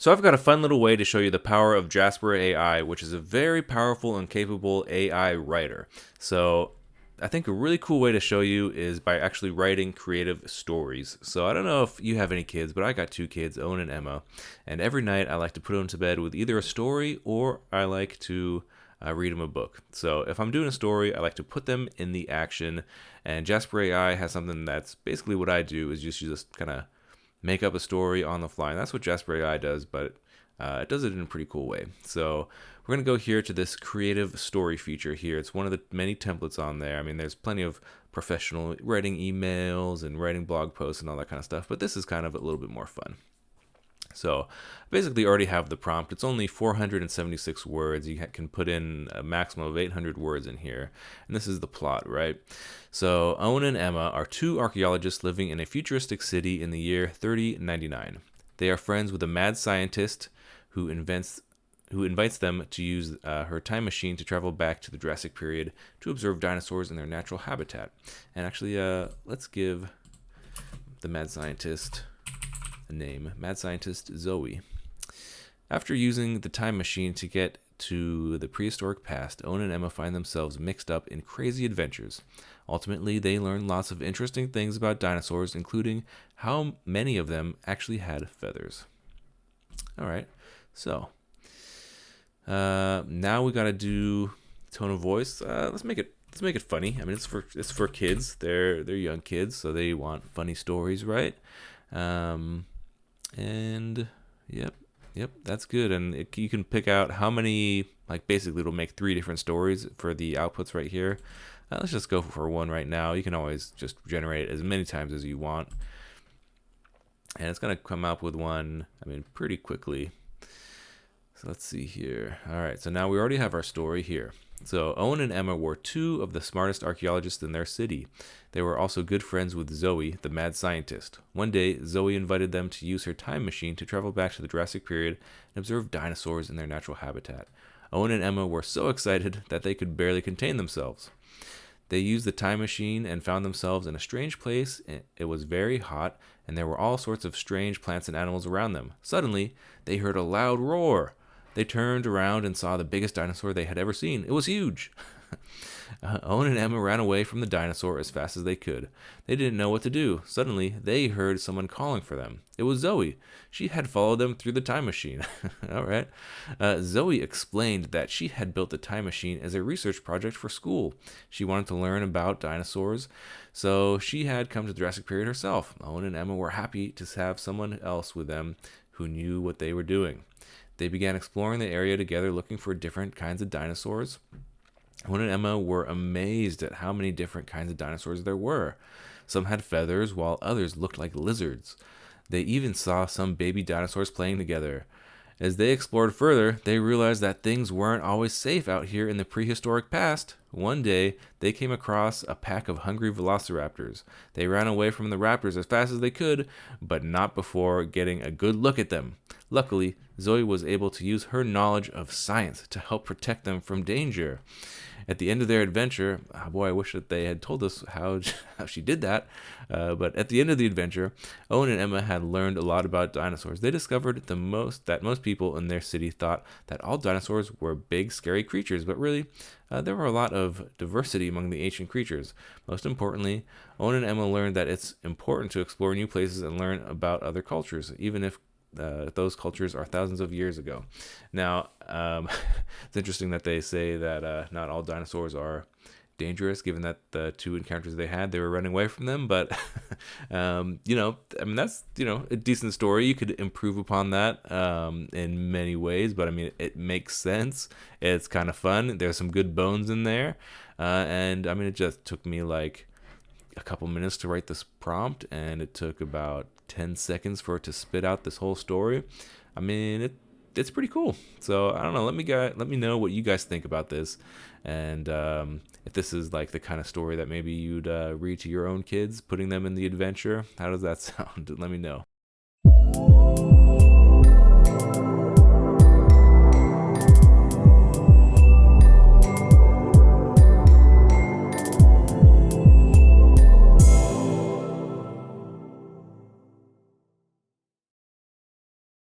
So I've got a fun little way to show you the power of Jasper AI, which is a very powerful and capable AI writer. So I think a really cool way to show you is by actually writing creative stories. So I don't know if you have any kids, but I got two kids, Owen and Emma, and every night I like to put them to bed with either a story or I like to read them a book. So if I'm doing a story, I like to put them in the action, and Jasper AI has something that's basically what I do is just kind of make up a story on the fly. And that's what Jasper AI does, but it does it in a pretty cool way. So we're going to go here to this creative story feature here. It's one of the many templates on there. I mean, there's plenty of professional writing emails and writing blog posts and all that kind of stuff, but this is kind of a little bit more fun. So I basically already have the prompt. It's only 476 words. You can put in a maximum of 800 words in here. And this is the plot, right? So Owen and Emma are two archaeologists living in a futuristic city in the year 3099. They are friends with a mad scientist who invites them to use her time machine to travel back to the Jurassic period to observe dinosaurs in their natural habitat. And actually, let's give the mad scientist a name, Mad Scientist Zoe. After using the time machine to get to the prehistoric past, Owen and Emma find themselves mixed up in crazy adventures. Ultimately, they learn lots of interesting things about dinosaurs, including how many of them actually had feathers. All right, so now we gotta do tone of voice. Let's make it funny. I mean, it's for kids. They're young kids, so they want funny stories, right? And yep, that's good. And you can pick out how many, like basically it'll make 3 different stories for the outputs right here. Let's just go for one right now. You can always just generate it as many times as you want. And it's going to come up with one, I mean, pretty quickly. So let's see here. All right, so now we already have our story here. So Owen and Emma were 2 of the smartest archaeologists in their city. They were also good friends with Zoe, the mad scientist. One day, Zoe invited them to use her time machine to travel back to the Jurassic period and observe dinosaurs in their natural habitat. Owen and Emma were so excited that they could barely contain themselves. They used the time machine and found themselves in a strange place. It was very hot, and there were all sorts of strange plants and animals around them. Suddenly, they heard a loud roar. They turned around and saw the biggest dinosaur they had ever seen. It was huge. Owen and Emma ran away from the dinosaur as fast as they could. They didn't know what to do. Suddenly, they heard someone calling for them. It was Zoe. She had followed them through the time machine. All right. Zoe explained that she had built the time machine as a research project for school. She wanted to learn about dinosaurs, so she had come to the Jurassic period herself. Owen and Emma were happy to have someone else with them who knew what they were doing. They began exploring the area together, looking for different kinds of dinosaurs. Owen and Emma were amazed at how many different kinds of dinosaurs there were. Some had feathers, while others looked like lizards. They even saw some baby dinosaurs playing together. As they explored further, they realized that things weren't always safe out here in the prehistoric past. One day, they came across a pack of hungry velociraptors. They ran away from the raptors as fast as they could, but not before getting a good look at them. Luckily, Zoe was able to use her knowledge of science to help protect them from danger. At the end of their adventure, oh boy, I wish that they had told us how she did that. But at the end of the adventure, Owen and Emma had learned a lot about dinosaurs. They discovered that most people in their city thought that all dinosaurs were big, scary creatures, but really, there were a lot of diversity among the ancient creatures. Most importantly, Owen and Emma learned that it's important to explore new places and learn about other cultures, even if those cultures are thousands of years ago. Now, it's interesting that they say that not all dinosaurs are dangerous, given that the 2 encounters they were running away from them. But, I mean, that's, a decent story. You could improve upon that in many ways, but I mean, it makes sense. It's kind of fun. There's some good bones in there. And I mean, it just took me like a couple minutes to write this prompt, and it took about 10 seconds for it to spit out this whole story. I mean, it's pretty cool. So I don't know. Let me know what you guys think about this, and if this is like the kind of story that maybe you'd read to your own kids, putting them in the adventure. How does that sound? Let me know.